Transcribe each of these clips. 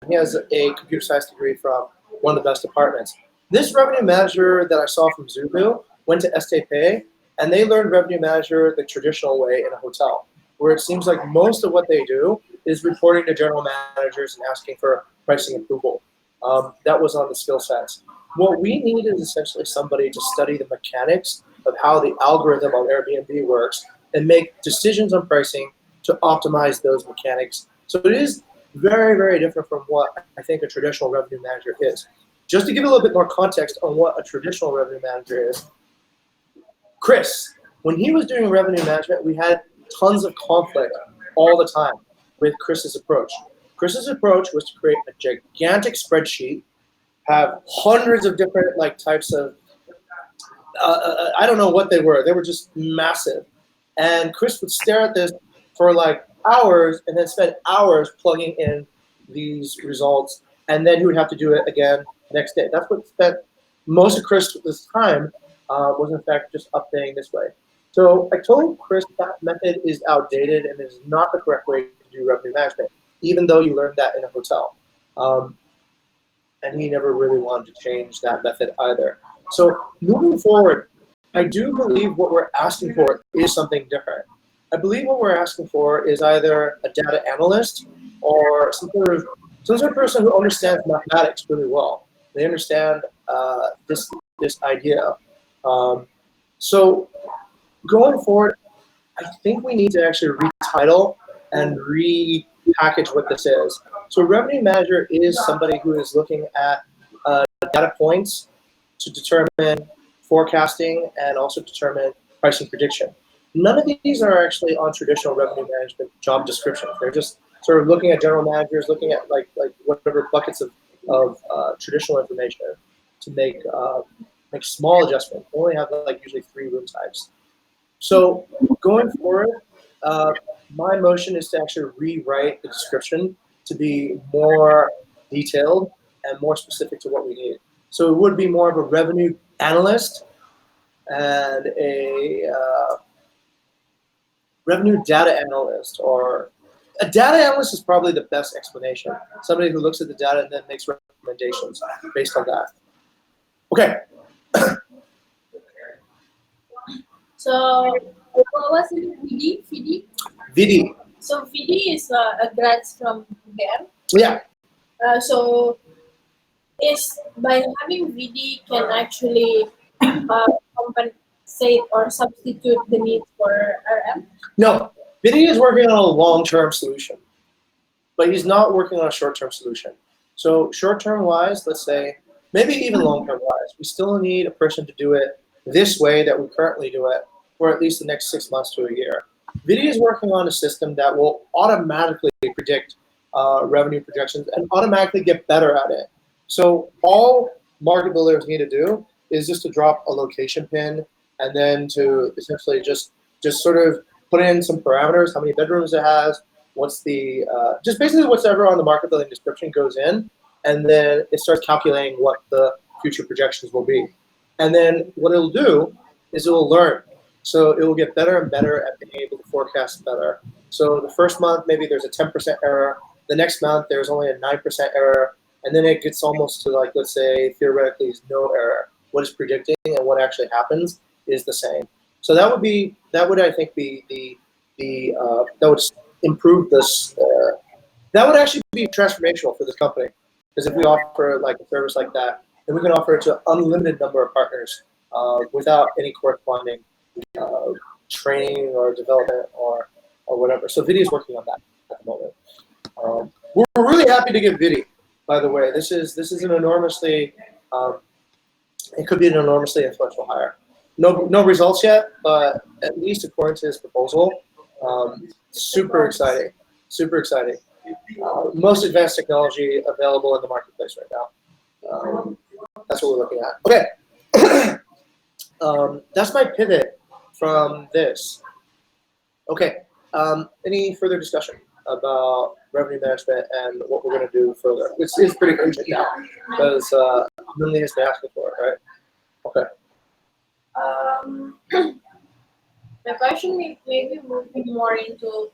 He has a computer science degree from one of the best departments. This revenue manager that I saw from Zubu went to STP, and they learned revenue manager the traditional way in a hotel, where it seems like most of what they do is reporting to general managers and asking for pricing approval. That was on the skill sets. What we need is essentially somebody to study the mechanics of how the algorithm on Airbnb works and make decisions on pricing to optimize those mechanics. So it is very, very different from what I think a traditional revenue manager is. Just to give you a little bit more context on what a traditional revenue manager is, Chris, when he was doing revenue management, we had tons of conflict all the time with Chris's approach. Chris's approach was to create a gigantic spreadsheet, have hundreds of different types of, I don't know what they were. They were just massive. And Chris would stare at this for hours and then spend hours plugging in these results. And then he would have to do it again next day. That's what spent most of Chris's time was in fact just updating this way. So I told Chris that method is outdated and is not the correct way to do revenue management, even though you learned that in a hotel. And he never really wanted to change that method either. So moving forward, I do believe what we're asking for is something different. I believe what we're asking for is either a data analyst or some sort of person who understands mathematics really well. They understand this idea. So going forward, I think we need to actually retitle and repackage what this is. So a revenue manager is somebody who is looking at data points to determine forecasting and also determine pricing prediction. None of these are actually on traditional revenue management job descriptions. They're just sort of looking at general managers, looking at whatever buckets of traditional information to make small adjustments. We only have usually 3 room types. So going forward, my motion is to actually rewrite the description to be more detailed and more specific to what we need. So it would be more of a revenue analyst and a revenue data analyst, or a data analyst is probably the best explanation. Somebody who looks at the data and then makes recommendations based on that. Okay. So what was it? VD? VD. So VD is a grad from UGM. Yeah. So is by having VD can actually compensate or substitute the need for RM? No. VD is working on a long-term solution, but he's not working on a short-term solution. So short-term wise, let's say, maybe even long-term wise, we still need a person to do it this way that we currently do it for at least the next 6 months to a year. VD is working on a system that will automatically predict revenue projections and automatically get better at it. So all market builders need to do is just to drop a location pin and then to essentially just sort of put in some parameters, how many bedrooms it has, what's the, just basically whatever on the market building description goes in, and then it starts calculating what the future projections will be. And then what it'll do is it will learn. So it will get better and better at being able to forecast better. So the first month, maybe there's a 10% error. The next month, there's only a 9% error. And then it gets almost to let's say, theoretically, is no error. What is predicting and what actually happens is the same. So that would I think be that would improve this. That would actually be transformational for this company. Because if we offer a service like that, then we can offer it to an unlimited number of partners without any corresponding training or development or whatever. So Vidi is working on that at the moment. We're really happy to get Vidi, by the way. This is an enormously it could be an enormously influential hire. No results yet, but at least according to his proposal, super exciting. Most advanced technology available in the marketplace right now. That's what we're looking at. Okay. That's my pivot from this. Okay. Any further discussion about revenue management and what we're going to do further? It's pretty urgent now because Lindley has been asking for it, right? Okay. The question may be moving more into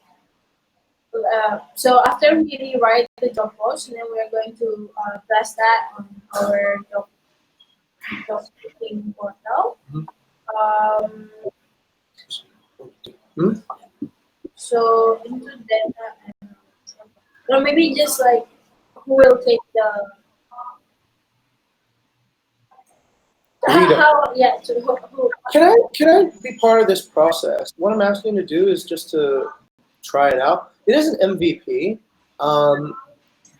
So after we rewrite the job post, and then we are going to blast that on our job posting portal. Mhm. Um, Hmm? so into data and or maybe just like who will take the Rita, how yeah to who can I be part of this process? What I'm asking you to do is just to try it out. It is an MVP. Um,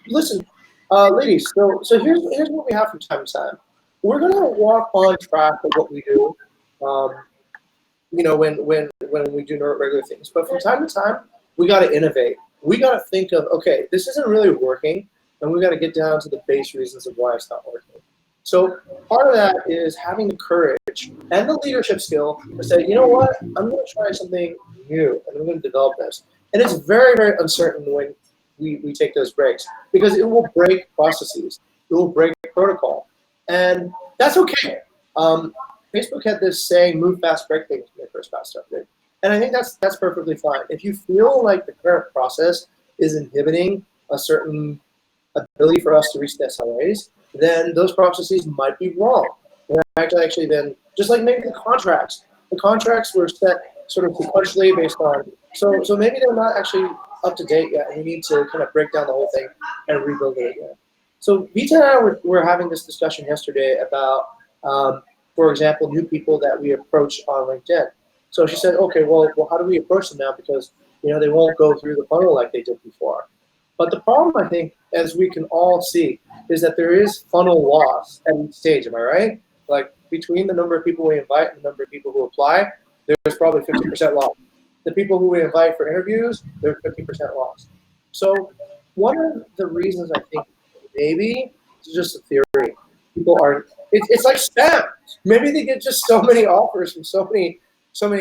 listen, ladies. So here's what we have from time to time. We're gonna walk on track of what we do. Um, when we do regular things. But from time to time, we got to innovate. We got to think of, okay, this isn't really working, and we got to get down to the base reasons of why it's not working. So part of that is having the courage and the leadership skill to say, you know what, I'm going to try something new, and I'm going to develop this. And it's very, very uncertain when we take those breaks because it will break processes, it will break protocol, and that's okay. Um, Facebook had this saying, "Move fast, break things" when they first got started, and I think that's perfectly fine. If you feel like the current process is inhibiting a certain ability for us to reach the SLAs, then those processes might be wrong. And actually, then just like maybe the contracts were set sort of sequentially based on so maybe they're not actually up to date yet, and we need to kind of break down the whole thing and rebuild it again. So Vita and I were having this discussion yesterday about, for example, new people that we approach on LinkedIn. So she said, okay, well, how do we approach them now? Because they won't go through the funnel like they did before. But the problem, I think, as we can all see, is that there is funnel loss at each stage. Am I right? Like between the number of people we invite and the number of people who apply, there's probably 50% loss. The people who we invite for interviews, they're 50% lost. So one of the reasons I think maybe it's just a theory. People are it's like spam. Maybe they get just so many offers from so many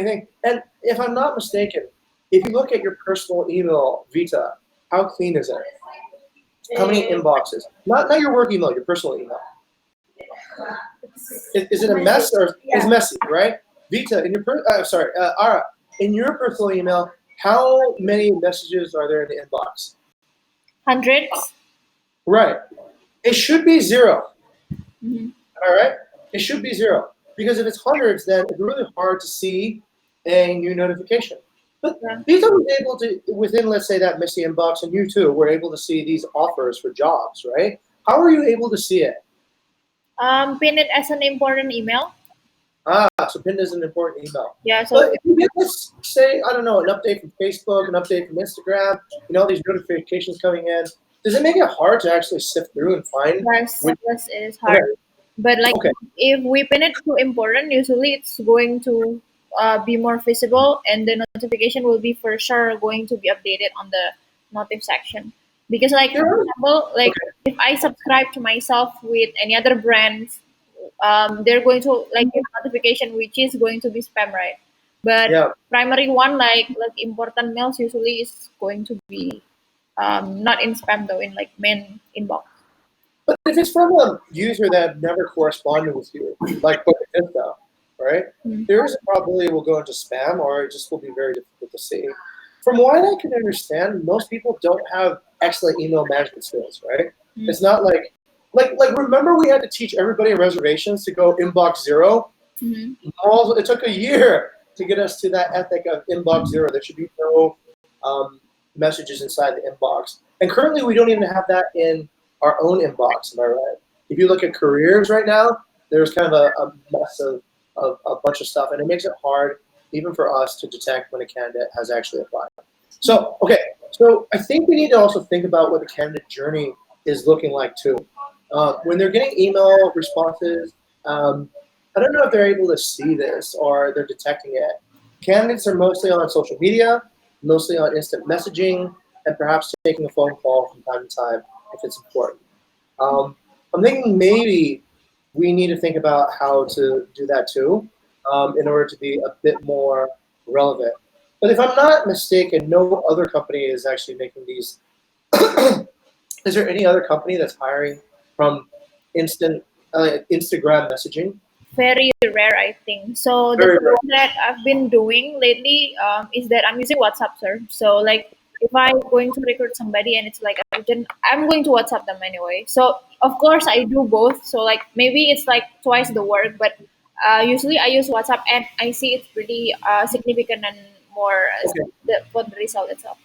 things. And if I'm not mistaken, if you look at your personal email, Vita, how clean is it? How many inboxes? Not your work email, your personal email. Is it a mess or it's messy, right? Vita, Ara, in your personal email, how many messages are there in the inbox? hundreds. Right. It should be 0. Mm-hmm. All right. It should be 0 because if it's hundreds, then it's really hard to see a new notification. But Vita was able to, within, let's say, that messy inbox, and you too were able to see these offers for jobs, right? How are you able to see it? Pin it as an important email. So PIN is an important email. Yeah, so But if you get, let's say, I don't know, an update from Facebook, an update from Instagram, all these notifications coming in, does it make it hard to actually sift through and find? yes, it is hard. Okay. But like Okay. if we pin it to important, usually it's going to be more visible, and the notification will be for sure going to be updated on the notif section. Because like for Sure. example, like if I subscribe to myself with any other brands, they're going to like give notification which is going to be spam, right? But Yeah. primary one like important mails usually is going to be not in spam though, in like main inbox. But if it's from a user that never corresponded with you, like Vista, right? Mm. There's a probability it will go into spam, or it just will be very difficult to see. From what I can understand, most people don't have excellent email management skills, right? Mm. It's not like remember we had to teach everybody in reservations to go inbox 0. Mm-hmm. It took a year to get us to that ethic of inbox 0. There should be no messages inside the inbox. And currently, we don't even have that in our own inbox. Am I right? If you look at careers right now, there's kind of a mess of a bunch of stuff, and it makes it hard even for us to detect when a candidate has actually applied. So, okay, so I think we need to also think about what the candidate journey is looking like too. When they're getting email responses, I don't know if they're able to see this or they're detecting it. Candidates are mostly on social media, mostly on instant messaging, and perhaps taking a phone call from time to time if it's important. I'm thinking maybe we need to think about how to do that too, in order to be a bit more relevant. But if I'm not mistaken, no other company is actually making these. Is there any other company that's hiring from Instagram messaging? Very rare, I think. So the Very rare. one that I've been doing lately is that I'm using WhatsApp, sir. So like if I'm going to recruit somebody and it's like urgent, I'm going to WhatsApp them anyway. So of course I do both. So like maybe it's like twice the work, but usually I use WhatsApp and I see it's pretty significant and more Okay. for the result itself.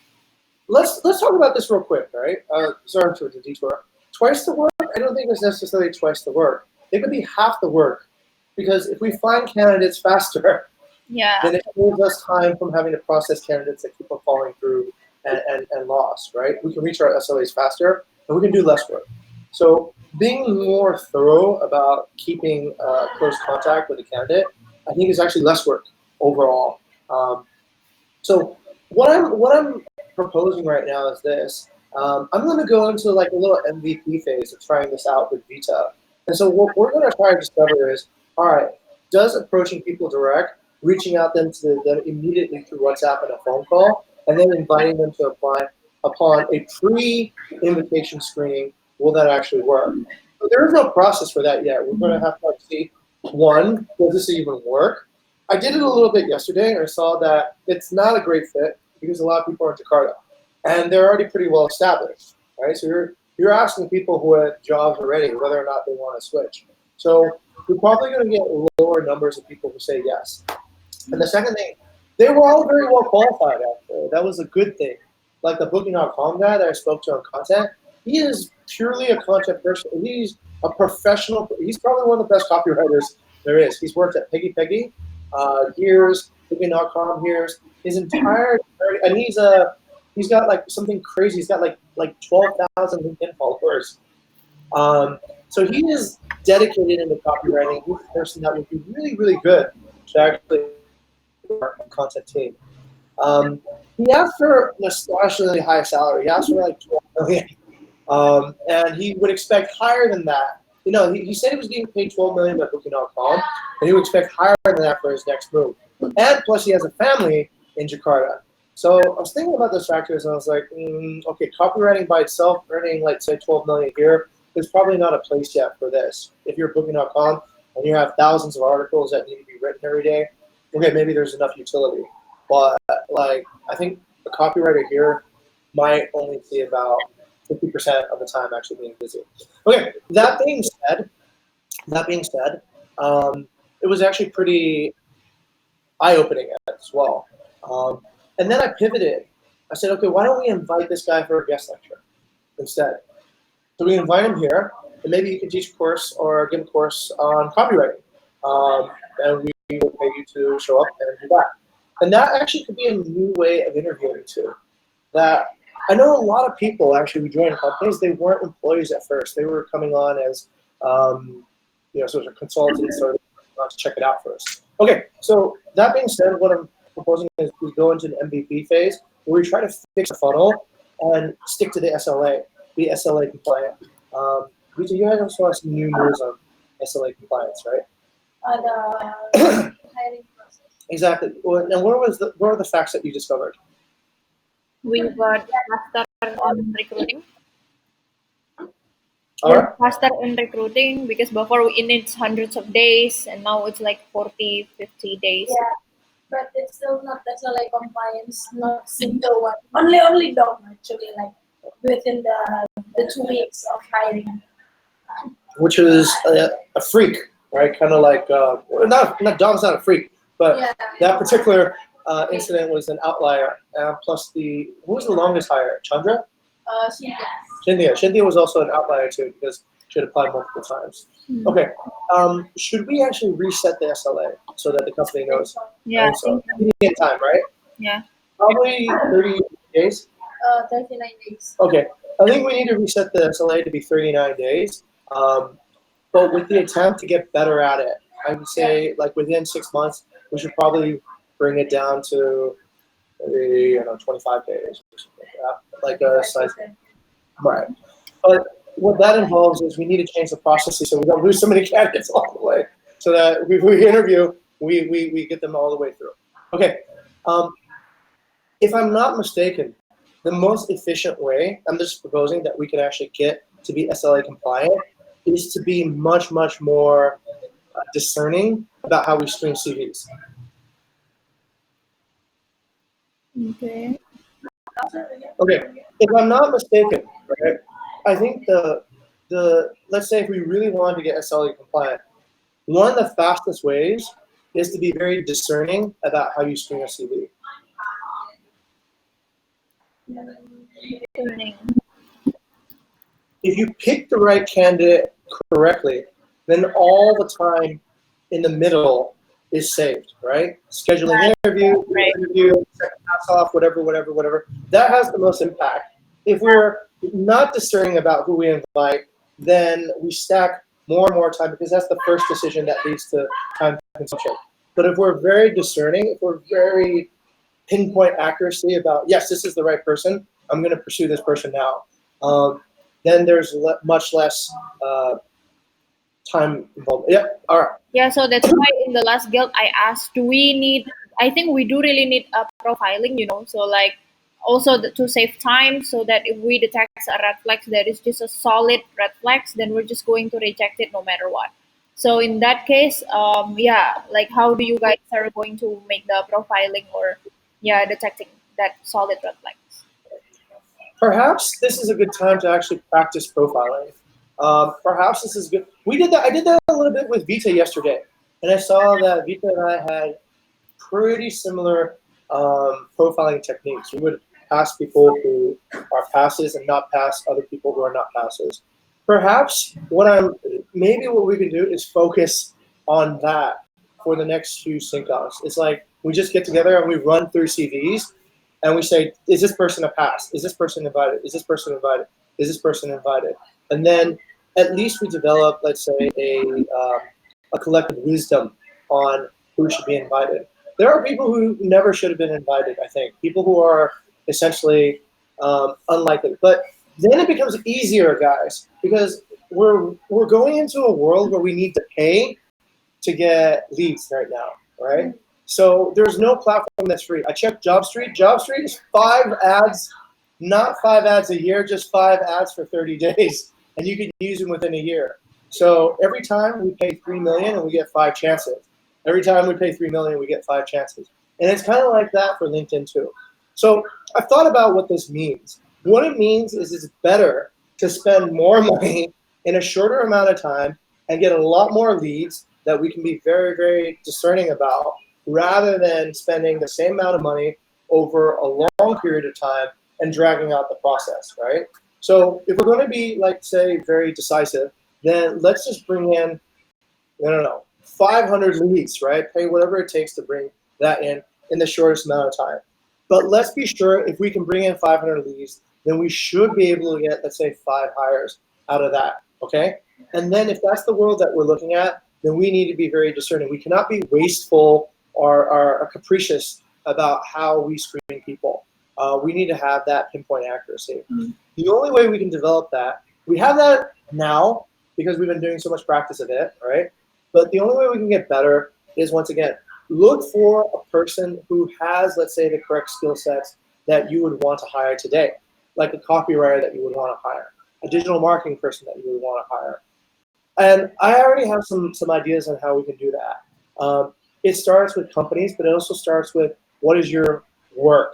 Let's talk about this real quick, all right? Sorry for the detour. Twice the work? I don't think it's necessarily twice the work. It could be half the work, because if we find candidates faster, Yeah. then it saves us time from having to process candidates that keep on falling through and lost, right? We can reach our SLAs faster, and we can do less work. So being more thorough about keeping close contact with a candidate, I think, is actually less work overall. So what I'm proposing right now is this. I'm going to go into like a little MVP phase of trying this out with Vita. And so what we're going to try to discover is, all right, does approaching people direct, reaching out them to them immediately through WhatsApp and a phone call, and then inviting them to apply upon a pre-invitation screening, will that actually work? So there is no process for that yet. We're going to have to see, one, does this even work? I did it a little bit yesterday, and I saw that it's not a great fit because a lot of people are in Jakarta, and they're already pretty well established, right? So you're asking people who have jobs already whether or not they want to switch. So you're probably going to get lower numbers of people who say yes. And the second thing, they were all very well qualified. Actually, that was a good thing. Like the Booking.com guy that I spoke to on content, he is purely a content person. He's a professional. He's probably one of the best copywriters there is. He's worked at Peggy years, Booking.com years, his entire, and he's got like something crazy. He's got like 12,000 LinkedIn followers. So he is dedicated into copywriting. He's a person that would be really, really good to actually work on content team. He asked for an astonishingly high salary. He asked for like 12 million. And he would expect higher than that. You know, he said he was getting paid 12 million by Booking.com, and he would expect higher than that for his next move. And plus, he has a family in Jakarta. So I was thinking about those factors, and I was like, okay, copywriting by itself, earning like say 12 million a year, is probably not a place yet for this. If you're Booking.com and you have thousands of articles that need to be written every day, okay, maybe there's enough utility. But like, I think a copywriter here might only see about 50% of the time actually being busy. Okay, that being said, it was actually pretty eye-opening as well. And then I pivoted. I said, okay, why don't we invite this guy for a guest lecture instead? So we invite him here, and maybe you can teach a course or give a course on copywriting. And we will pay you to show up and do that. And that actually could be a new way of interviewing too. That I know a lot of people actually who joined companies, they weren't employees at first. They were coming on as sort of consultants or to check it out first. Okay, so that being said, what I'm proposing is we go into an MVP phase where we try to fix the funnel and stick to the SLA, be SLA compliant. Rita, you guys also have some new news on SLA compliance, right? The hiring process. Exactly. And what were the facts that you discovered? We got faster on recruiting. All right. Faster in recruiting because before it needs hundreds of days and now it's like 40, 50 days. Yeah, but it's still not SLA compliance, not single one. Only done actually, like within the 2 weeks of hiring. Which is a freak, right? Kind of like not Dom's not a freak, but Yeah. that particular incident was an outlier. Plus, who was the longest hire? Chandra? Shindia was also an outlier too because she had applied multiple times. Okay, should we actually reset the SLA so that the company knows? Yeah, So immediate time, right? Yeah. Probably 30 days. 39 days. Okay, I think we need to reset the SLA to be 39 days. But with the attempt to get better at it, I would say like within 6 months, we should probably bring it down to maybe 25 days or something like that. Like a size. Right. But what that involves is we need to change the processes so we don't lose so many candidates along the way. So that if we interview, we get them all the way through. Okay. If I'm not mistaken, the most efficient way, I'm just proposing that we can actually get to be SLA compliant, is to be much, much more discerning about how we screen CVs. Okay. Okay, if I'm not mistaken, right, I think the let's say if we really wanted to get SLA compliant, one of the fastest ways is to be very discerning about how you screen a CV. Learning. If you pick the right candidate correctly, then all the time in the middle is saved, right? Scheduling interview, Right. second pass off, whatever. That has the most impact. If we're not discerning about who we invite, then we stack more and more time because that's the first decision that leads to time consumption. But if we're very discerning, if we're very pinpoint accuracy about, yes, this is the right person, I'm going to pursue this person now, then there's much less time involved. Yeah, all right. Yeah, so that's why in the last guild I asked, do we need? I think we do really need a profiling, So like also to save time, so that if we detect a red flag that is just a solid red flags, then we're just going to reject it no matter what. So in that case, yeah, like how do you guys are going to make the profiling or yeah detecting that solid red flags? Perhaps this is a good time to actually practice profiling. Perhaps this is good. We did that. I did that a little bit with Vita yesterday, and I saw that Vita and I had pretty similar profiling techniques. We would pass people who are passes and not pass other people who are not passes. Perhaps maybe what we can do is focus on that for the next few sync offs. It's like we just get together and we run through CVs and we say, is this person a pass? Is this person invited? Is this person invited? Is this person invited? And then at least we develop, let's say, a collective wisdom on who should be invited. There are people who never should have been invited, I think. People who are essentially unlikely. But then it becomes easier, guys, because we're going into a world where we need to pay to get leads right now, right? So there's no platform that's free. I checked JobStreet. JobStreet is 5 ads, not 5 ads a year, just 5 ads for 30 days, and you can use them within a year. So every time we pay $3 million and we get 5 chances. Every time we pay $3 million, we get 5 chances. And it's kind of like that for LinkedIn too. So I've thought about what this means. What it means is it's better to spend more money in a shorter amount of time and get a lot more leads that we can be very, very discerning about, rather than spending the same amount of money over a long period of time and dragging out the process, right? So if we're going to be, like, say, very decisive, then let's just bring in, I don't know, 500 leads, right? Pay whatever it takes to bring that in the shortest amount of time. But let's be sure if we can bring in 500 leads, then we should be able to get, let's say, 5 hires out of that, okay? And then if that's the world that we're looking at, then we need to be very discerning. We cannot be wasteful or capricious about how we screen people. We need to have that pinpoint accuracy. Mm. The only way we can develop that, we have that now because we've been doing so much practice of it, right? But the only way we can get better is, once again, look for a person who has, let's say, the correct skill sets that you would want to hire today, like a copywriter that you would want to hire, a digital marketing person that you would want to hire. And I already have some ideas on how we can do that. It starts with companies, but it also starts with, what is your work?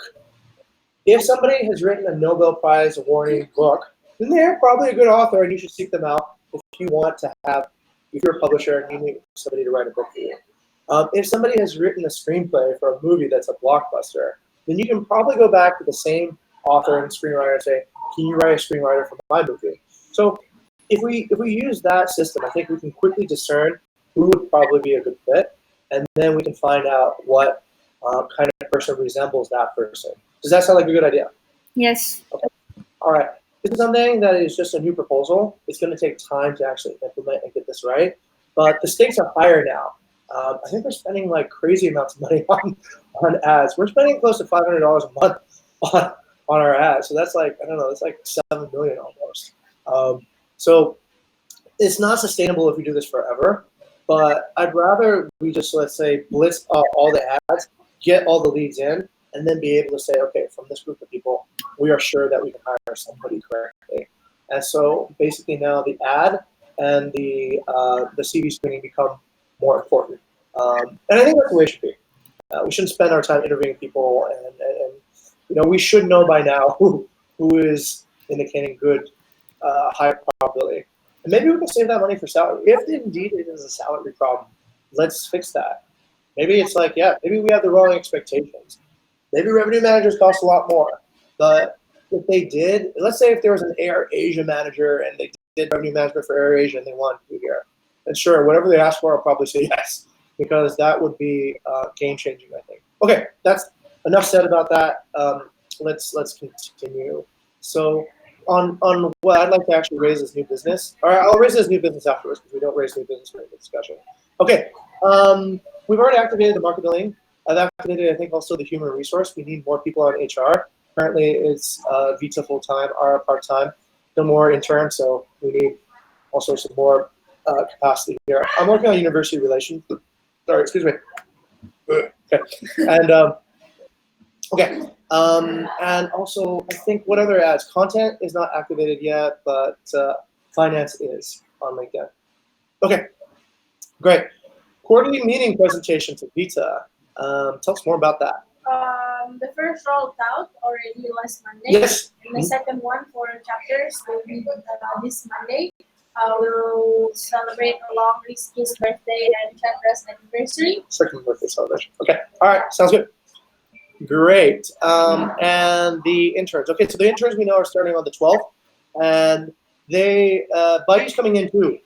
If somebody has written a Nobel Prize awarding book, then they're probably a good author, and you should seek them out if you want to have, if you're a publisher and you need somebody to write a book for you. If somebody has written a screenplay for a movie that's a blockbuster, then you can probably go back to the same author and screenwriter and say, can you write a screenwriter for my movie? So if we use that system, I think we can quickly discern who would probably be a good fit, and then we can find out what kind of person resembles that person. Does that sound like a good idea? Yes. Okay. All right. This is something that is just a new proposal. It's going to take time to actually implement and get this right, but the stakes are higher now. I think we're spending like crazy amounts of money on ads. We're spending close to $500 a month on our ads. So that's like, I don't know, it's like 7 million almost. So it's not sustainable if we do this forever, but I'd rather we just, let's say, blitz all the ads, get all the leads in, and then be able to say, okay, from this group of people, we are sure that we can hire somebody correctly. And so basically now the ad and the CV screening become more important. And I think that's the way it should be. We shouldn't spend our time interviewing people and we should know by now who is indicating good, high probability. And maybe we can save that money for salary. If indeed it is a salary problem, let's fix that. Maybe it's like, maybe we have the wrong expectations. Maybe revenue managers cost a lot more. But if they did, let's say if there was an Air Asia manager and they did revenue management for Air Asia and they wanted to do here, then sure, whatever they ask for, I'll probably say yes, because that would be game changing, I think. Okay, that's enough said about that. Let's continue. So on what I'd like to actually raise as new business, or I'll raise this new business afterwards because we don't raise new business during the discussion. Okay, we've already activated the market billing. I've activated, I think, also the human resource. We need more people on HR. Currently, it's Vita full-time, Ara part-time, no more interns, so we need also some more capacity here. I'm working on university relations. Sorry, excuse me. Okay, and and also I think what other ads? Content is not activated yet, but finance is on LinkedIn. Okay, great. Quarterly meeting presentation to Vita. Tell us more about that. The first rolled out already last Monday. Yes. And the second one for chapters will be this Monday. We'll celebrate along Rizky's birthday and Chandra's anniversary. Second birthday celebration. Okay. All right. Sounds good. Great. And the interns. Okay, so the interns we know are starting on the 12th, and they Buddy's coming in too,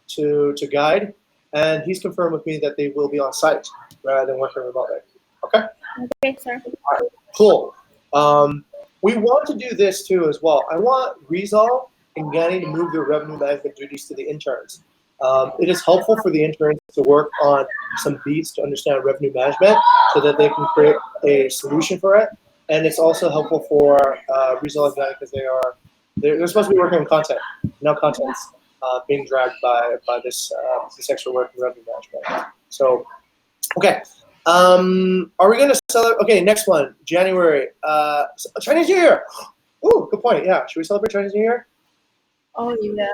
to guide, and he's confirmed with me that they will be on site rather than working remotely. Okay. Okay, sir. All right. Cool. We want to do this too as well. I want Rizal and Gani to move their revenue management duties to the interns. It is helpful for the interns to work on some beats to understand revenue management so that they can create a solution for it. And it's also helpful for Rizal and Gani because they're supposed to be working on content. Now content's being dragged by this extra work in revenue management. So, okay. Are we going to celebrate? Okay, next one, January. Chinese New Year. Ooh, good point. Yeah, should we celebrate Chinese New Year? Oh, yeah.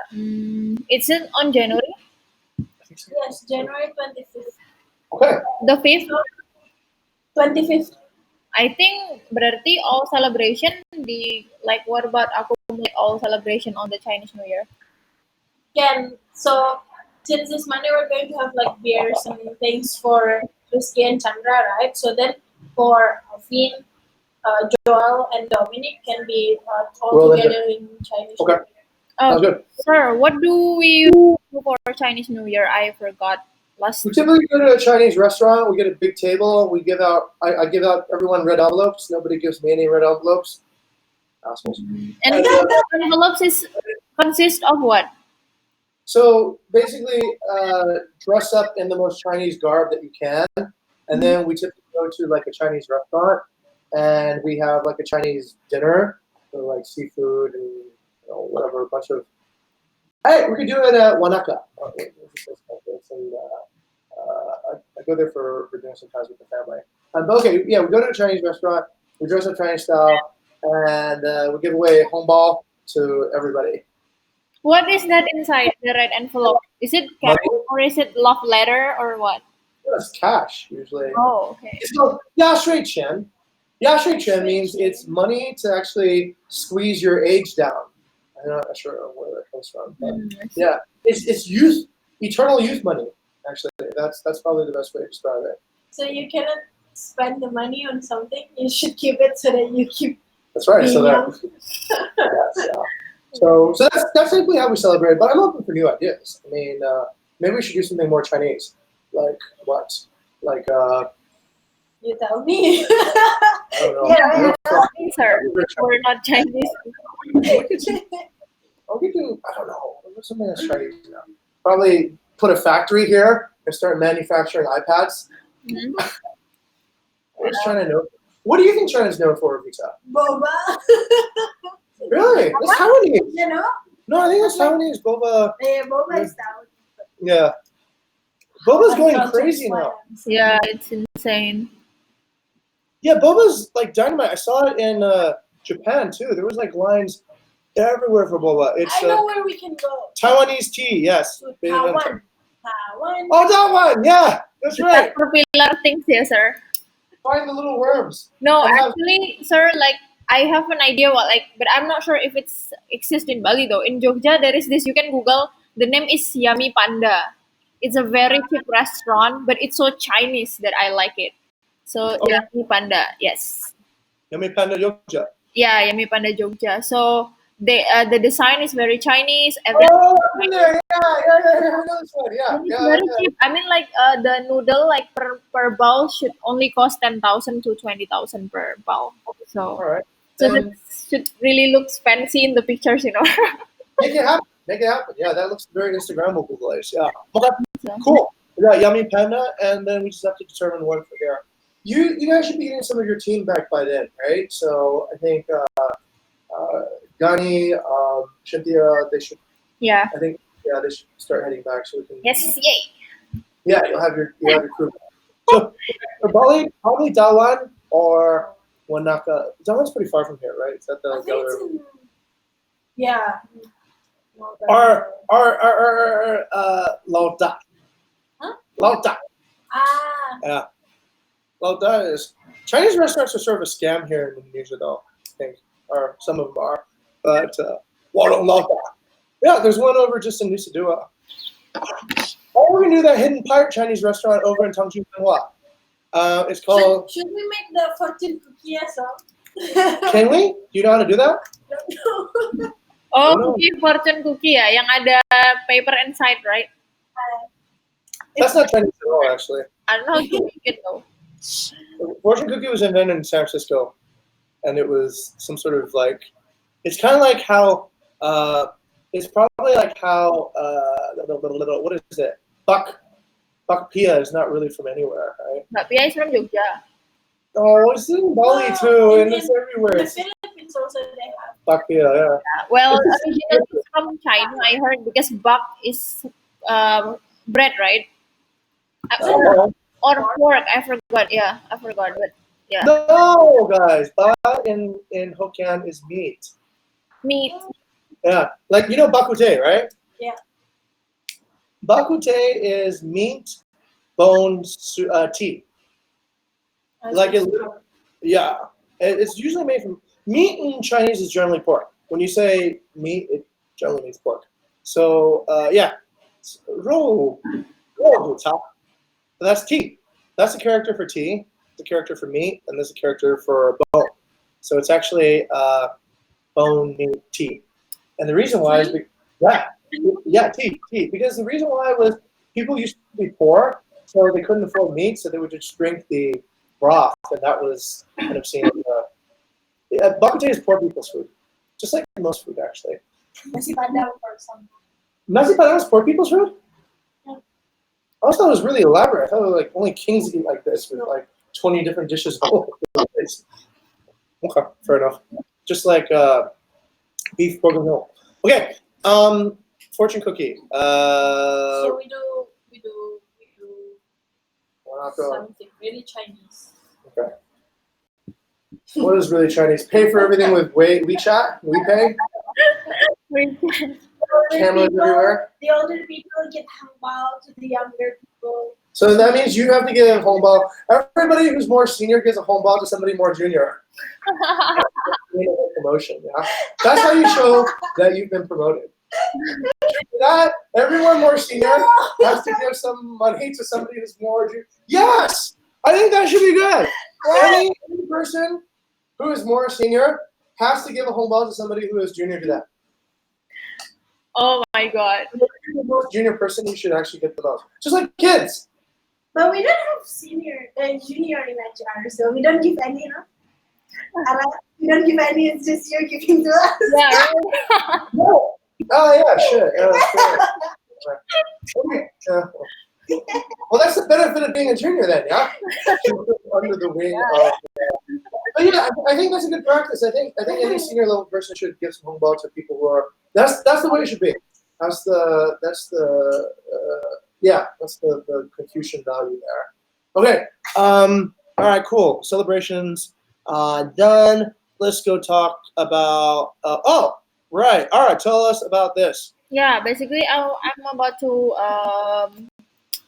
It's on January? I think so. Yes, January 25th. Okay. The 5th? 25th. I think berarti all celebration what about aku mulai all celebration on the Chinese New Year? So since this Monday we're going to have like beers and things for Rizky and Chandra, right? So then for Finn, Joel and Dominic can be all together in Chinese New Year. Sounds good. Sir, what do we do for Chinese New Year? I forgot last. We typically go to a Chinese restaurant. We get a big table. We give out. I give out everyone red envelopes. Nobody gives me any red envelopes. Assholes. And the envelopes consist of what? So basically, dress up in the most Chinese garb that you can, and then we typically go to like a Chinese restaurant, and we have like a Chinese dinner, so like seafood and whatever, a bunch of. Hey, we could do it at Wanaka. And, I go there for dinner sometimes with the family. But okay, yeah, we go to a Chinese restaurant. We dress up Chinese style, and we give away hongbao to everybody. What is that inside the red envelope? Is it cash or is it love letter or what? It's cash usually. Oh, okay. It's called Yashui Chen. Yashui Chen means it's money to actually squeeze your age down. I'm not sure where that comes from, but yeah, it's youth, eternal youth money. Actually, that's probably the best way to describe it. So you cannot spend the money on something. You should keep it so that you keep. That's right. So young. So that's simply how we celebrate. But I'm open for new ideas. I mean, maybe we should do something more Chinese. Like what? Like You tell me. I don't know. Yeah. Sir, we're not Chinese. We could do, I don't know, what's something that's Chinese now? Probably put a factory here and start manufacturing iPads. Mm-hmm. What's China known? What do you think China's known for, Vita? Boba. Really? That's Taiwanese. You know? No, I think that's Taiwanese. Boba. Yeah, Boba is down. Yeah. Boba's going crazy now. Yeah, it's insane. Yeah, Boba's like dynamite. I saw it in Japan too. There was like lines everywhere for boba. It's I know where we can go. Taiwanese tea, yes. To Taiwan. Taiwan. Oh, that one, yeah, that's right. Popular things here, sir. Find the little worms. No, And have actually, sir, like I have an idea what like, but I'm not sure if it's exists in Bali though. In Jogja, there is this. You can Google. The name is Yummy Panda. It's a very cheap restaurant, but it's so Chinese that I like it. So Okay. Yummy Panda, yes, Yummy Panda Jogja. yeah, Yummy Panda Jogja. So the design is very Chinese. Everything Oh, is I've been Chinese. there. Yeah. I know this one. Yeah, And it's yeah, very cheap. I mean, like the noodle, like per bowl should only cost 10,000 to 20,000 per bowl. All So right. so that Then should really looks fancy in the pictures, you know. make it happen. Make it happen. Yeah, that looks very Instagrammable place. Yeah. Okay. So, Cool. Yeah, Yummy Panda, and then we just have to determine one for here. You guys should be getting some of your team back by then, right? So I think Gani, Cynthia, they should. yeah. I think they should start heading back so we can. Yes, yay. Yeah, you'll have your crew. So for Bali, probably Dawan or Wanaka. Dawan's pretty far from here, right? Is that I the think it's other? in, yeah. No, but- Lauta. Huh? Lauta. Ah, Yeah. Lauta is Chinese restaurants are sort of a scam here in Indonesia, though. I think, or some of them are. But Warung Lauta. Yeah, there's one over just in Nusa Dua. Or we can do that hidden pirate Chinese restaurant over in Tanjung Panhua. It's called. should we make the fortune cookie as well? Can we? Do you know how to do that? No. Oh, No. cookie fortune cookie ya, yang ada paper inside, right? That's not Chinese at all, actually. I don't know how to make it though. Fortune cookie was invented in San Francisco, and it was some sort of like. It's kind of like how. It's probably like how. What is it? Bak pia is not really from anywhere, right? Mbak Pia is from Jogja. Oh, it's in Bali No, too, and in- it's everywhere. The It's Philippines also they have. bak pia, yeah. Well, This is- originally it's from China, I heard, because bak is bread, right? Oh, Or pork, I forgot. Yeah, I forgot. But yeah, no, guys, ba in Hokkien is meat. meat. Yeah, like you know bakute, right? Yeah. Bakute is meat, bones, tea. Like it, yeah. It's usually made from meat in Chinese is generally pork. When you say meat, it generally means pork. So yeah, ro ta. That's tea. That's a character for tea. The character for meat, and there's a character for bone. So it's actually bone meat tea. And the reason why is tea. Because the reason why was people used to be poor, so they couldn't afford meat, so they would just drink the broth, and that was kind of seen. Bakute is poor people's food, just like most food actually. Nasi padang or something. Nasi padang is poor people's food. Yeah. I always thought it was really elaborate. I thought it was like only kings eat like this with like 20 different dishes all over the place. Okay, fair enough. Just like beef, pork, and milk. Okay, fortune cookie. So we do Wanaka. something really Chinese. Okay. What is really Chinese? Pay for everything with WeChat? WePay? Cameras everywhere. The older people get hangbao to the younger people. So that means you have to get a home ball. Everybody who's more senior gives a home ball to somebody more junior. Promotion, yeah. That's how you show that you've been promoted. That everyone more senior has to give some money to somebody who's more junior. Yes, I think that should be good. Any person who is more senior has to give a home ball to somebody who is junior to them. Oh my god. If you're the most junior person, you should actually get the most. Just like kids. But we don't have junior in HR, so we don't give any, no? We don't give any, it's just you're giving to us. Yeah, right? No. Oh yeah, shit. Okay. Well, that's the benefit of being a junior then, yeah. Under the wing of. But yeah, I think that's a good practice. I think any senior level person should give some home ball to people who are. That's the way it should be. That's the Confucian value there. Okay. All right. Cool. Celebrations done. Let's go talk about. Right. All right. Tell us about this. Yeah, basically, I'm about to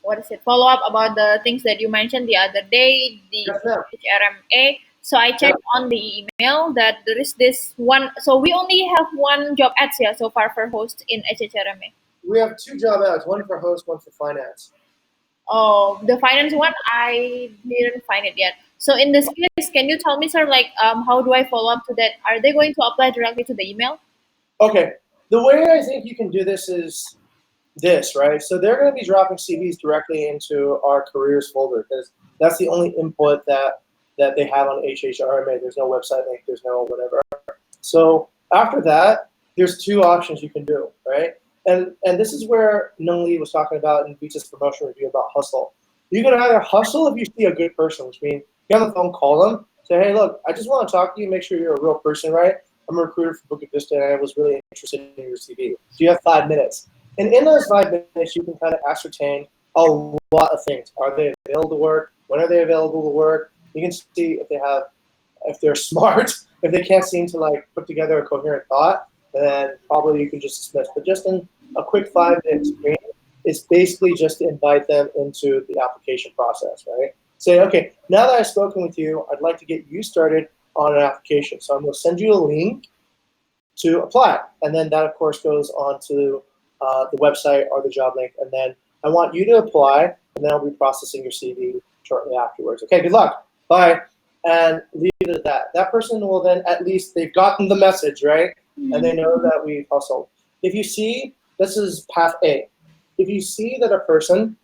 what is it, follow up about the things that you mentioned the other day, the Yes, ma'am. HRMA. So I checked on the email that there is this one. So we only have one job ads here so far for host in HRMA. We have 2 job ads, one for host, one for finance. Oh, the finance one, I didn't find it yet. So in this case, can you tell me, sir, like, how do I follow up to that? Are they going to apply directly to the email? Okay, the way I think you can do this is this, right? So they're going to be dropping CVs directly into our careers folder because that's the only input that they have on HHRMA. There's no website link, there's no whatever. So after that, there's 2 options you can do, right? And this is where Nung Lee was talking about in Vista's promotion review about hustle. You can either hustle if you see a good person, which means get on the phone, call them, say, hey, look, I just want to talk to you, make sure you're a real person, right? I'm a recruiter for Bukit Vista, and I was really interested in your CV. Do you have 5 minutes? And in those 5 minutes, you can kind of ascertain a lot of things. Are they available to work? When are they available to work? You can see if they're smart. If they can't seem to like put together a coherent thought, then probably you can just dismiss. But just in a quick 5-minute screen, it's basically just to invite them into the application process, right? Say, okay, now that I've spoken with you, I'd like to get you started on an application. So I'm going to send you a link to apply. And then that, of course, goes on to the website or the job link. And then I want you to apply, and then I'll be processing your CV shortly afterwards. Okay, good luck. Bye. And leave it at that. That person will then, at least, they've gotten the message, right? And they know that we've hustled. If you see, this is path A. If you see that a person,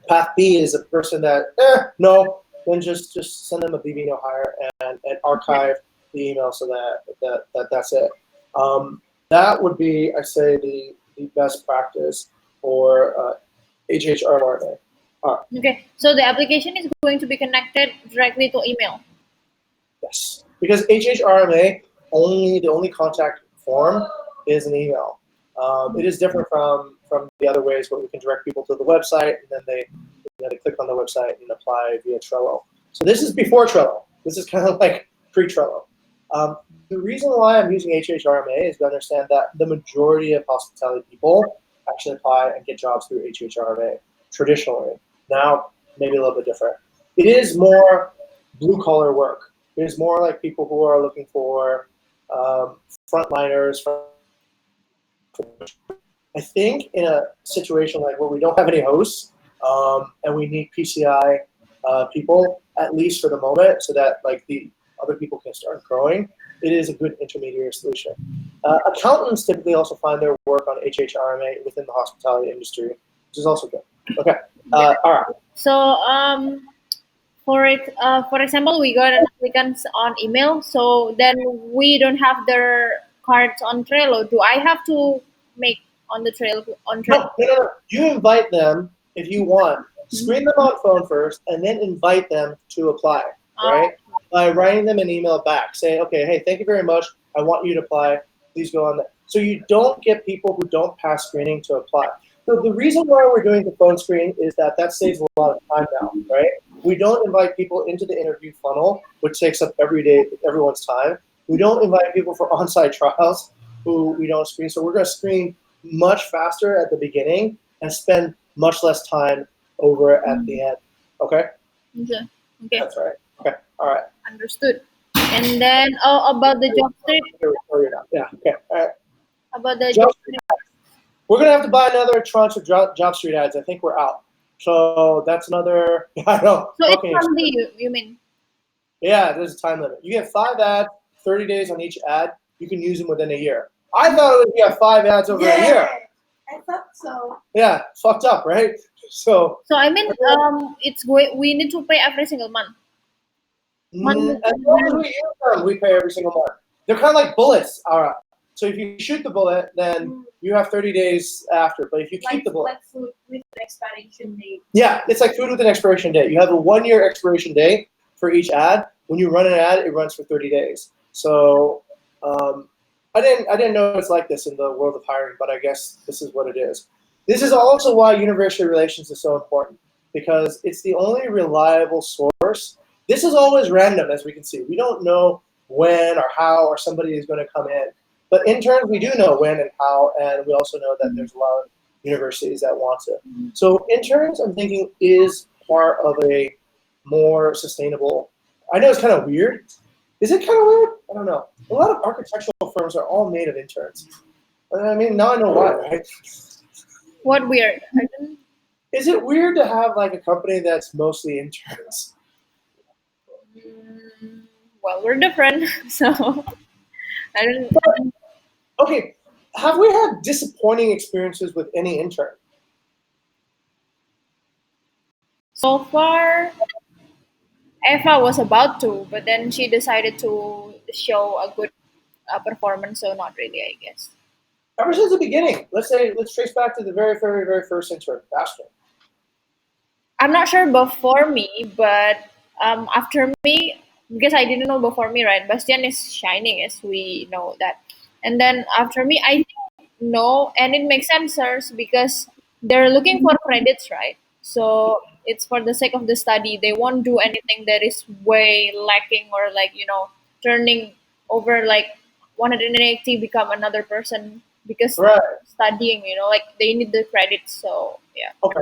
path B is a person that, no, then just send them a BB no hire and archive the email so that's it. That would be, I say, the best practice for HHRMA. Okay, so the application is going to be connected directly to email. Yes, because HHRMA the only contact form is an email. It is different from the other ways where we can direct people to the website and then they click on the website and apply via Trello. So this is before Trello. This is kind of like pre-Trello. The reason why I'm using HHRMA is to understand that the majority of hospitality people actually apply and get jobs through HHRMA traditionally. Now, maybe a little bit different. It is more blue-collar work. It is more like people who are looking for frontliners. I think in a situation like where we don't have any hosts and we need PCI people, at least for the moment, so that like the other people can start growing, it is a good intermediary solution. Accountants typically also find their work on HHRMA within the hospitality industry, which is also good. Okay, all right. So for example, we got an applicants on email, so then we don't have their cards on Trello. Do I have to make on the trail on Trello? No. You invite them if you want. Screen them on phone first, and then invite them to apply, right? By writing them an email back, say, okay, hey, thank you very much. I want you to apply. Please go on that. So you don't get people who don't pass screening to apply. So the reason why we're doing the phone screen is that saves a lot of time now, right? We don't invite people into the interview funnel, which takes up everyone's time. We don't invite people for on-site trials who we don't screen. So we're going to screen much faster at the beginning and spend much less time over at the end. Okay? Okay. That's right. Okay. All right. Understood. And then about the job street. Yeah. Okay. All right. About the Job job street. street. We're gonna have to buy another tranche of job street ads. I think we're out. So that's another. I know. So Okay. it's monthly, you mean? Yeah, there's a time limit. You get 5 ads, 30 days on each ad. You can use them within a year. I thought it would be 5 ads over a year. I thought so. Yeah, fucked up, right? So I mean, it's going. We need to pay every single month. as long as we use them, we pay every single month. They're kind of like bullets. All right. So if you shoot the bullet, then you have 30 days after. But if you keep the bullet, like food with the expiration date. yeah, it's like food with an expiration date. You have a 1-year expiration date for each ad. When you run an ad, it runs for 30 days. So I didn't know it's like this in the world of hiring, but I guess this is what it is. This is also why university relations is so important, because it's the only reliable source. This is always random, as we can see. We don't know when or how or somebody is going to come in. But interns, we do know when and how, and we also know that there's a lot of universities that want to. So interns, I'm thinking, is part of a more sustainable. I know it's kind of weird. Is it kind of weird? I don't know. A lot of architectural firms are all made of interns. I mean, now I know why, right? What weird? I don't, Is it weird to have like a company that's mostly interns? well, we're different, so I don't. Okay, have we had disappointing experiences with any intern? So far, Eva was about to, but then she decided to show a good performance, so not really, I guess. Ever since the beginning, let's trace back to the very, very, very first intern, Bastion. I'm not sure before me, but after me, because I didn't know before me, right? Bastian is shining, as we know that. And then after me, I think no, and it makes sense, sirs, because they're looking for credits, right? So it's for the sake of the study. They won't do anything that is way lacking or like, turning over like 180 become another person because Right. studying, like they need the credits. So yeah. Okay.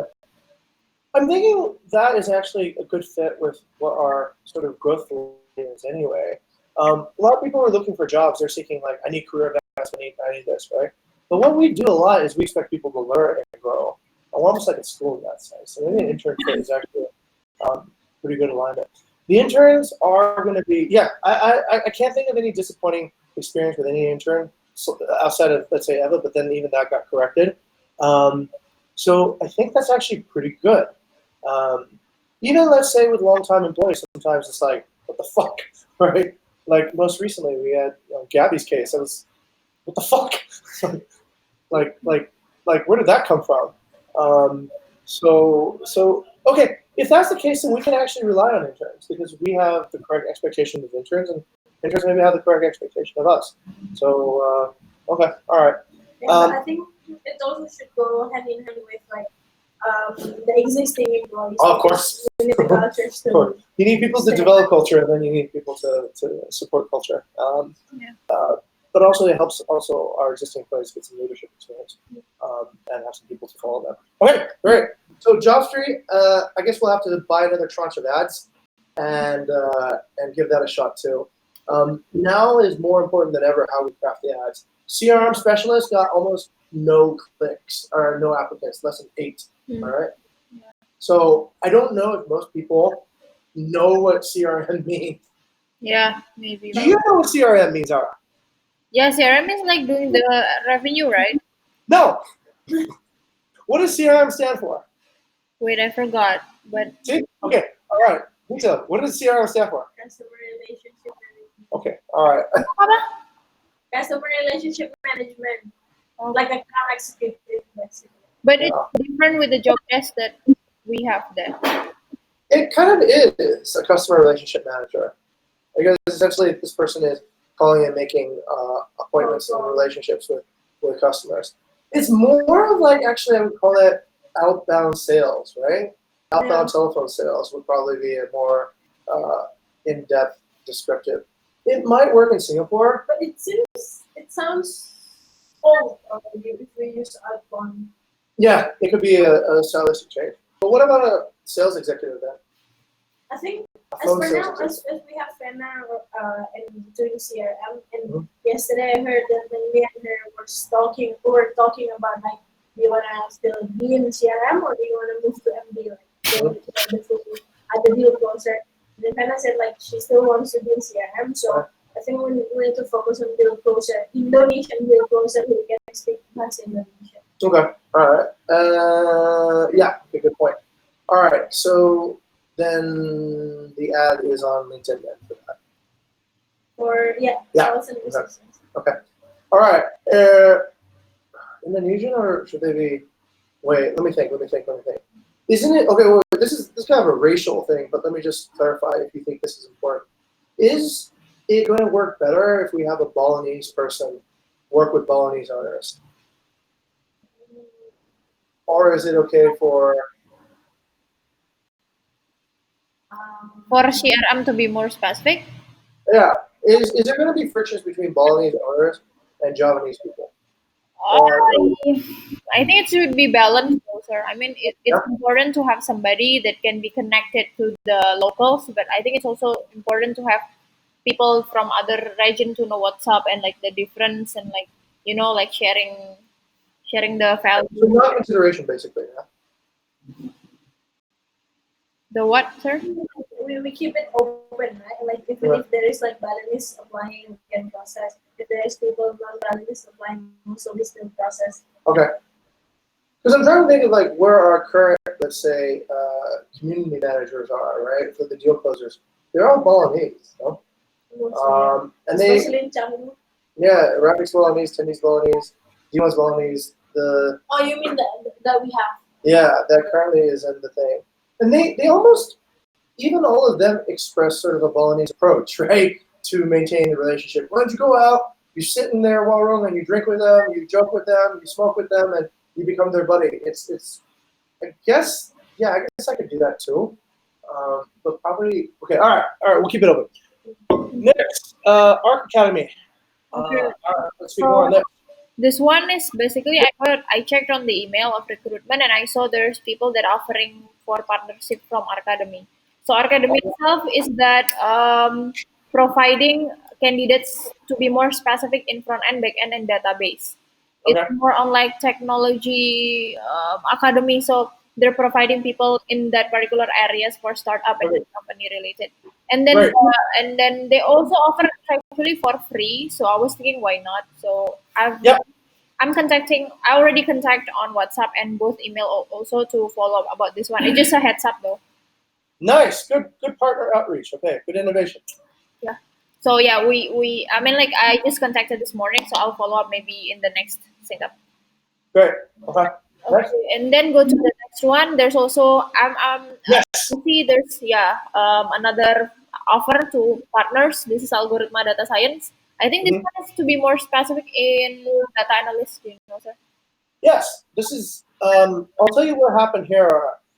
I'm thinking that is actually a good fit with what our sort of growth is anyway. A lot of people are looking for jobs. They're seeking like, I need career advancement, I need this, right? But what we do a lot is we expect people to learn and grow. We're almost like a school in that sense. So maybe an internship is actually pretty good alignment. The interns are going to be, yeah, I can't think of any disappointing experience with any intern outside of, let's say, Eva, but then even that got corrected. So I think that's actually pretty good. Even let's say with long-time employees, sometimes it's like, what the fuck, right? Like most recently, we had Gabby's case. It was, what the fuck? like, where did that come from? So okay, if that's the case, then we can actually rely on interns because we have the correct expectation of interns, and interns maybe have the correct expectation of us. So okay, all right. Yeah, but I think it also should go hand in hand with like the existing employees. Oh, of course. We need the cultures Of course. You need people to develop culture, and then you need people to support culture. Yeah. But also it helps also our existing employees get some leadership experience and have some people to follow them. Okay, great. So Job Street, I guess we'll have to buy another tranche of ads and give that a shot too. Now is more important than ever how we craft the ads. CRM specialist got almost no clicks or no applicants, less than 8. All right. Yeah. So I don't know if most people know what CRM means. Yeah, maybe. Do you know what CRM means, Ara? Yeah, CRM is like doing the revenue, right? No. What does CRM stand for? Wait, I forgot. But See? Okay. All right. Vista, what does CRM stand for? Customer relationship management. Okay. All right. apa? Customer relationship management, Oh, like a account executive, basically. but Yeah. it's different with the job test that we have there. It kind of is a customer relationship manager. Because essentially this person is calling and making appointments and relationships with customers. It's more of like, actually, I would call it outbound sales, right? Outbound telephone sales would probably be a more in-depth descriptive. It might work in Singapore. But it sounds old if we use outbound. Yeah, it could be a stylistic change. But what about a sales executive then? I think A as phone for sales now, executive. as we have Fenna and doing CRM, and yesterday I heard that when we and her were talking about like, do you wanna still be in CRM or do you wanna move to MD, like the deal closer? Then Fenna said like she still wants to be in CRM, so I think we need to focus on deal closer, Indonesian deal closer who can speak plus Indonesian. Okay. All right. Yeah, okay, good point. All right. So then the ad is on LinkedIn then for that. Or Yeah, sales and okay. business. Okay. All right. Indonesian or should they be? Wait. Let me think. Isn't it okay? Well, this is kind of a racial thing, but let me just clarify if you think this is important. Is it going to work better if we have a Balinese person work with Balinese owners, or is it okay for? For CRM to be more specific, Yeah. Is there going to be frictions between Balinese owners and Javanese people? Or I think it should be balanced, though, sir. I mean, yeah, it's important to have somebody that can be connected to the locals, but I think it's also important to have people from other region to know what's up and like the difference and like like sharing the so value. not consideration basically. Yeah. The what, sir? We keep it open, right? Like even Yeah. if there is like Balinese applying, we can process. If there is people non-Balinese applying, also we still process. Okay. Because I'm trying to think of like where our current, let's say, community managers are, right? For the deal closers, they're all Balinese, no? And they, Especially in Canggu. yeah, Rapid's Balinese, Tendy's Balinese, D1's Balinese. The Oh, you mean that we have? yeah, that currently is in the thing, and they almost even all of them express sort of a Balinese approach, right, to maintain the relationship. Why don't you go out? You sit in their war room and you drink with them, you joke with them, you smoke with them, and you become their buddy. It's I guess, yeah, I guess I could do that too. But probably, okay, all right, we'll keep it open. Next, Arc Academy. Okay. All right, let's speak more on that. This one is basically I checked on the email of recruitment and I saw there's people that are offering for partnership from our academy. So our academy itself is that providing candidates to be more specific in front end, back end, and database. It's Okay, more on like technology academy, so they're providing people in that particular areas for startup and okay, company related. And then great. they also offer it actually for free. So I was thinking, why not? So Yep, I'm contacting. I already contact on WhatsApp and both email also to follow up about this one. It's just a heads up though. nice, good partner outreach. Okay, good innovation. Yeah. So yeah, we I mean like I just contacted this morning, so I'll follow up maybe in the next sync up. Great. Okay, next. Okay, and then go to the next one. There's also Yes. I see there's another offer to partners. This is algorithm data science. I think this Mhm. one is to be more specific in data analyst. Sir. Yes, this is. I'll tell you what happened here.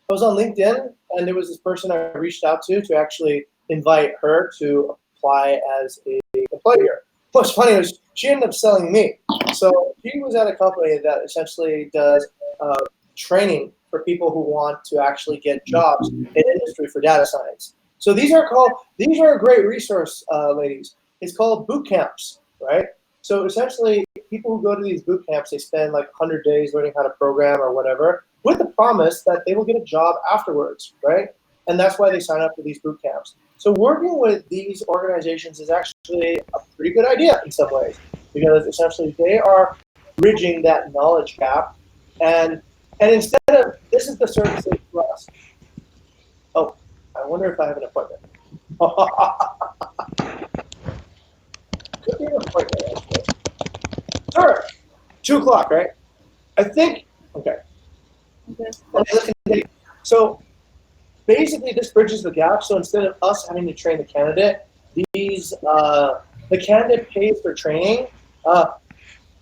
I was on LinkedIn, and there was this person I reached out to actually invite her to apply as a employee here. What's funny is she ended up selling me. So she was at a company that essentially does training for people who want to actually get jobs in industry for data science. So these are a great resource, ladies. It's called boot camps, right? So essentially, people who go to these boot camps, they spend like 100 days learning how to program or whatever, with the promise that they will get a job afterwards, right? And that's why they sign up for these boot camps. So working with these organizations is actually a pretty good idea in some ways, because essentially they are bridging that knowledge gap, and instead of this is the service for us. Oh, I wonder if I have an appointment. Could be an appointment actually. Sure, 2 o'clock, right? I think. Okay. Okay. Okay, let's continue. So basically, this bridges the gap. So instead of us having to train the candidate, the candidate pays for training. Uh,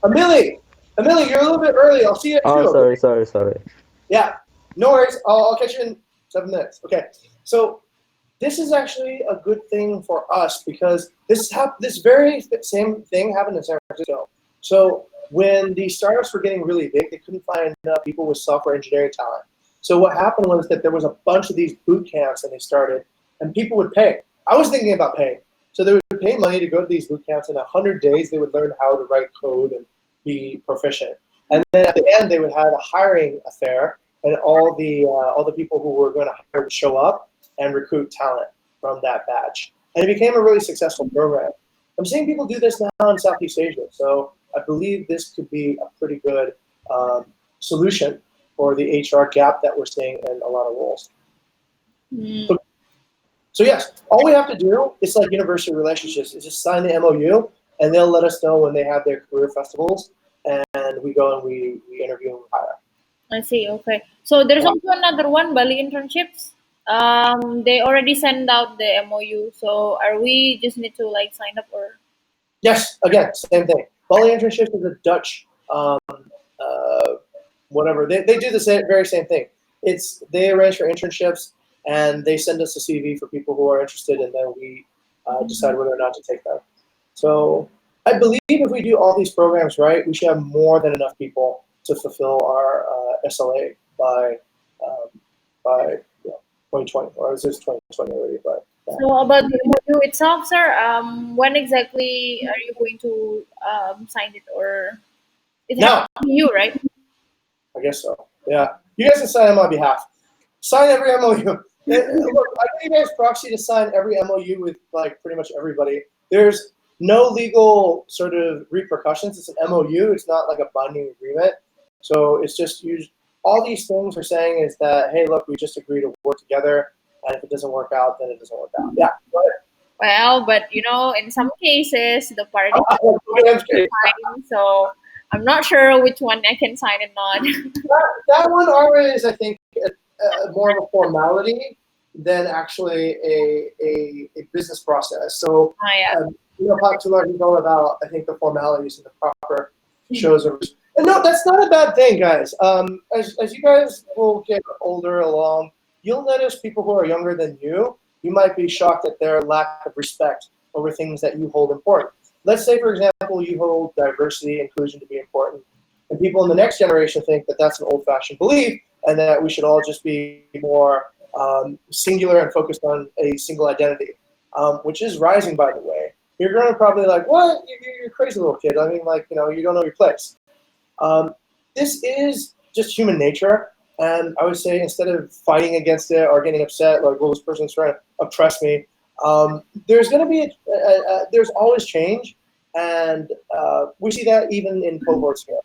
Amelie, you're a little bit early. I'll see you at Oh, 2. Okay? sorry. Yeah, no worries. I'll catch you in 7 minutes. Okay. So this is actually a good thing for us because this very same thing happened in San Francisco. So when these startups were getting really big, they couldn't find enough people with software engineering talent. So what happened was that there was a bunch of these boot camps that they started, and people would pay. I was thinking about paying. So they would pay money to go to these boot camps. In 100 days, they would learn how to write code and be proficient. And then at the end, they would have a hiring affair, and all the people who were going to hire would show up and recruit talent from that batch. And it became a really successful program. I'm seeing people do this now in Southeast Asia, so I believe this could be a pretty good solution for the HR gap that we're seeing in a lot of roles. Mm. So yes, all we have to do is like university relationships is just sign the MOU, and they'll let us know when they have their career festivals, and we go and we interview and hire. I see. Okay. So there's also another one, Bali internships. They already sent out the MOU. So are we just need to like sign up or? Yes, again, same thing. Bali internships is a Dutch, whatever. They do the very same thing. They arrange for internships and they send us a CV for people who are interested, and then we decide whether or not to take them. So I believe if we do all these programs right, we should have more than enough people to fulfill our SLA um, by 2020, or is this 2020 already? But yeah. So about the MOU itself, sir, when exactly are you going to sign it, or it has Now, to be you, right? I guess so. Yeah, you guys can sign on my behalf. Sign every MOU. Look, I give you guys proxy to sign every MOU with like pretty much everybody. There's no legal sort of repercussions. It's an MOU. It's not like a binding agreement. So it's just used. All these things are saying is that, hey, look, we just agree to work together, and if it doesn't work out, then it doesn't work out. Yeah. Go ahead. Well, but in some cases, the parties I'm kidding. sign, so I'm not sure which one I can sign and not. That one already is, I think, more of a formality than actually a business process. So, Yeah. Pop Tular is all about, I think, the formalities and the proper shows. And no, that's not a bad thing, guys. As you guys will get older along, you'll notice people who are younger than you might be shocked at their lack of respect over things that you hold important. Let's say, for example, you hold diversity, inclusion to be important, and people in the next generation think that that's an old-fashioned belief and that we should all just be more singular and focused on a single identity, which is rising, by the way. You're going to probably like, what? You're a crazy little kid. I mean, like, you don't know your place. This is just human nature. And I would say instead of fighting against it or getting upset, like, well, this person's trying to oppress me, there's going to be, there's always change. And we see that even in cohorts here.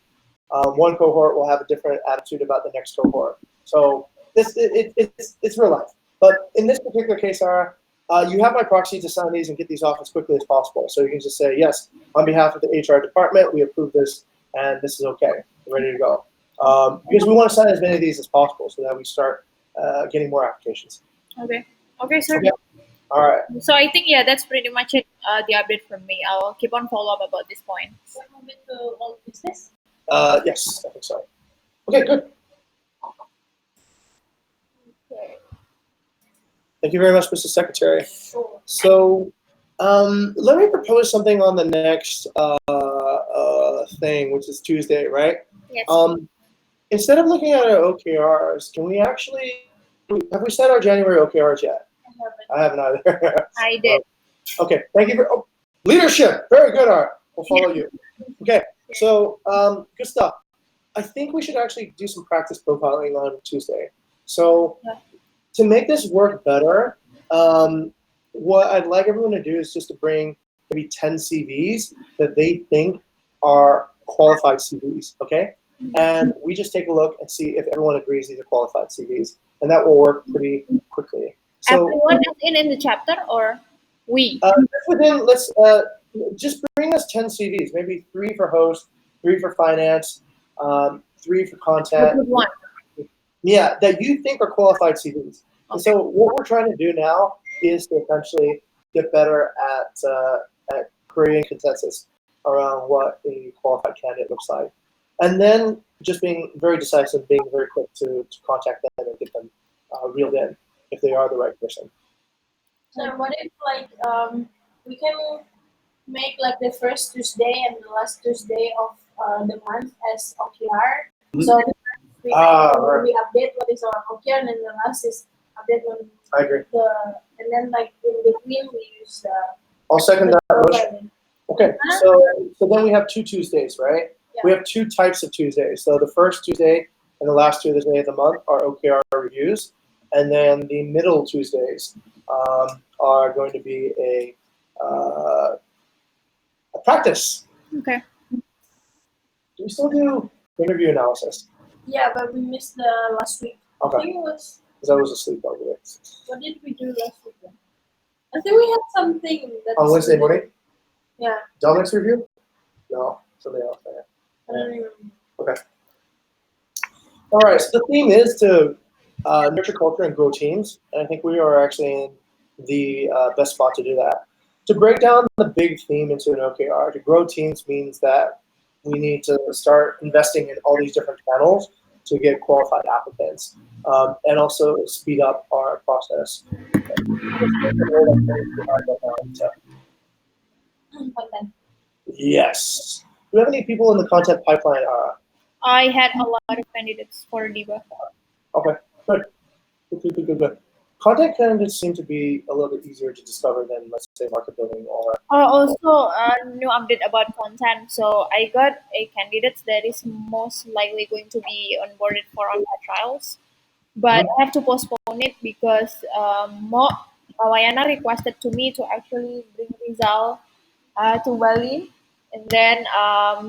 One cohort will have a different attitude about the next cohort. So it's real life. But in this particular case, Sarah, you have my proxy to sign these and get these off as quickly as possible. So you can just say, yes, on behalf of the HR department, we approve this, and this is okay. We're ready to go. Because we want to sign as many of these as possible so that we start getting more applications. Okay, sir. Okay. All right. So I think, that's pretty much it. The update from me. I'll keep on follow up about this point. So moving to all business. Yes, I think so. Okay, good. Okay. Thank you very much, Mr. Secretary. Sure. So let me propose something on the next thing, which is Tuesday, right? Yes. Instead of looking at our OKRs, can we actually, have we set our January OKRs yet? I haven't either. I did. Okay, thank you for leadership. Very good, Art. We'll follow you. Okay, so good stuff. I think we should actually do some practice profiling on Tuesday. So to make this work better, what I'd like everyone to do is just to bring maybe 10 CVs that they think are qualified CVs, okay? And we just take a look and see if everyone agrees these are qualified CVs, and that will work pretty quickly. So everyone is in the chapter, or we? let's just bring us 10 CVs, maybe 3 for host, 3 for finance, 3 for content. Good one. Yeah, that you think are qualified CVs. Okay. And so what we're trying to do now is to essentially get better at creating consensus around what a qualified candidate looks like. And then just being very decisive, being very quick to contact them and get them reeled in if they are the right person. So what if we can make like the first Tuesday and the last Tuesday of the month as OKR? Mm-hmm. So we update what is our OKR, and then the last is update on I agree. And then like in between we use the. I'll second that motion. Okay, so then we have 2 Tuesdays, right? Yeah. We have 2 types of Tuesdays. So the first Tuesday and the last Tuesday of the month are OKR reviews, and then the middle Tuesdays are going to be a practice. Okay. Do we still do interview analysis? Yeah, but we missed the last week. Okay. I think it was. Because I was asleep all day. What did we do last week then? I think we had something that. On Wednesday morning? Yeah. Dominic's review? No, something else. I don't remember. Okay. All right. So the theme is to nurture culture and grow teams, and I think we are actually in the best spot to do that. To break down the big theme into an OKR, to grow teams means that we need to start investing in all these different channels to get qualified applicants, and also speed up our process. Yes. Do you have any people in the content pipeline, Ara? I had a lot of candidates for Diva. Okay, good. Good. Content candidates seem to be a little bit easier to discover than, let's say, market building or. Also, a new update about content. So I got a candidate that is most likely going to be onboarded for on-site trials, but I have to postpone it because Wayana requested to me to actually bring Rizal to Bali, and then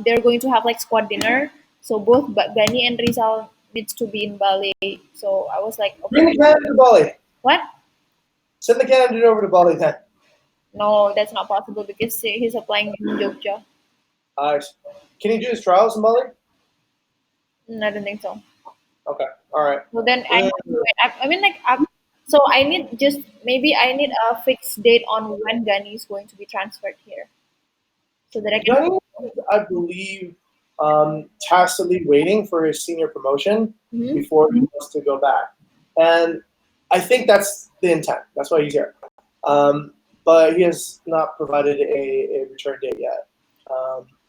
they're going to have like squad dinner. So both Gani and Rizal needs to be in Bali. So I was like, Bring okay, the candidate to Bali. what? Send the candidate over to Bali then. No, that's not possible because he's applying in Jogja. Nice. Can you do his trials in Bali? I don't think so. Okay. All right. So then I have to wait. I mean, like, so I need just maybe I need a fixed date on when Gani is going to be transferred here, so that I can. Gunny is, I believe, tacitly waiting for his senior promotion Mhm. before he wants to go back. And I think that's the intent. That's why he's here. But he has not provided a return date yet.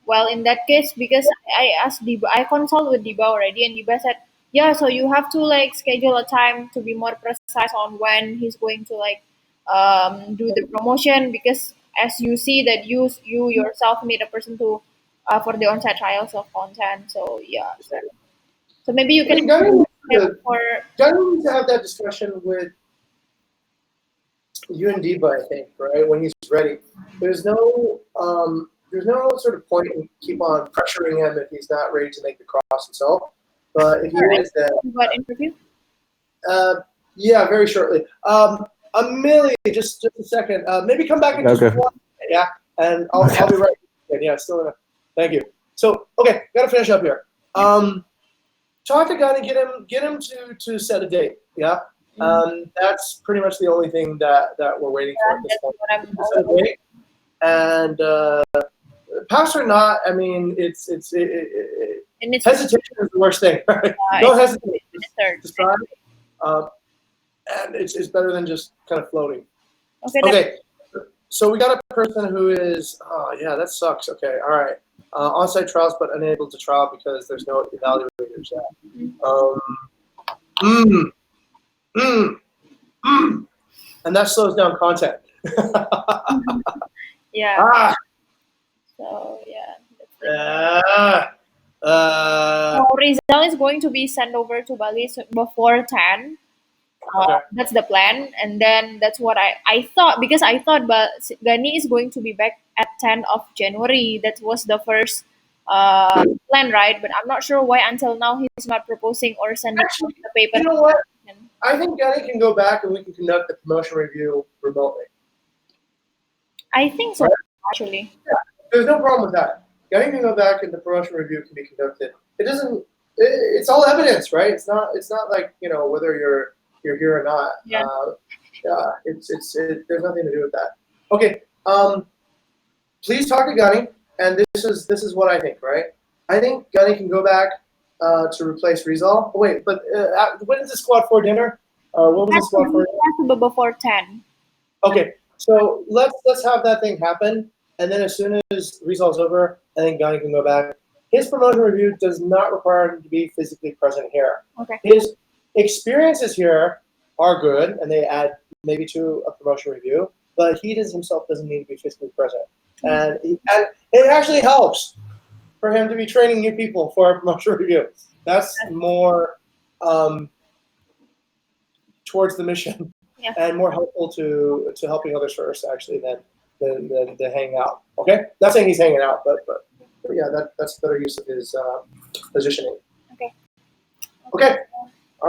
Well, in that case, because I asked Diba, I consulted with Diba already, and Diba said, yeah, so you have to like schedule a time to be more precise on when he's going to like do the promotion, because as you see that you yourself need a person to for the on-site trials of content. So yeah, so maybe you I can mean, Gunny needs him for. to have that discussion with you and Deba, I think, right, when he's ready. There's no sort of point in keep on pressuring him if he's not ready to make the cross himself. But if he Alright. is, then What interview? yeah, very shortly. Amelia, just a second. Maybe come back in just Okay. 1 minute, yeah, and I'll be right. Yeah, still enough. Thank you. So okay, gotta finish up here. Talk to Gunny, get him to set a date. Yeah. That's pretty much the only thing that we're waiting for at this That's point. what I'm. Set a date, and pass or not, I mean, it's And it's hesitation is the worst thing. Right? uh, Don't it's hesitate. the third. Just try. And it's better than just kind of floating. Okay. Okay, so we got a person who is, oh yeah, that sucks. Okay, all right. On-site trials, but unable to trial because there's no evaluators yet. And that slows down content. Yeah. Ah, So yeah. uh, So Rizal is going to be sent over to Bali before 10. okay. That's the plan, and then that's what I thought, because I thought but Gani is going to be back at 10 of January. That was the first plan, right? But I'm not sure why until now he's not proposing or sending Actually, the paper. you know what? I think Danny can go back and we can conduct the promotion review remotely. I think so, Right. actually. Yeah, there's no problem with that. Danny can go back and the promotion review can be conducted. It doesn't. It's all evidence, right? It's not like, you know, whether you're here or not. Yeah. Yeah. There's nothing to do with that. Okay. Please talk to Gunny, and this is what I think, right? I think Gunny can go back to replace Rizal. Oh, wait, but when is the squad for dinner? What was the squad for? It has to be before 10. Okay, so let's have that thing happen, and then as soon as Rizal's over, I think Gunny can go back. His promotion review does not require him to be physically present here. Okay. His experiences here are good, and they add maybe to a promotion review, but he himself doesn't need to be physically present. And it actually helps for him to be training new people for a promotion review. That's more towards the mission, Yeah. and more helpful to helping others first, actually, than hanging out. Okay, not saying he's hanging out, but yeah, that's better use of his positioning. Okay. Okay.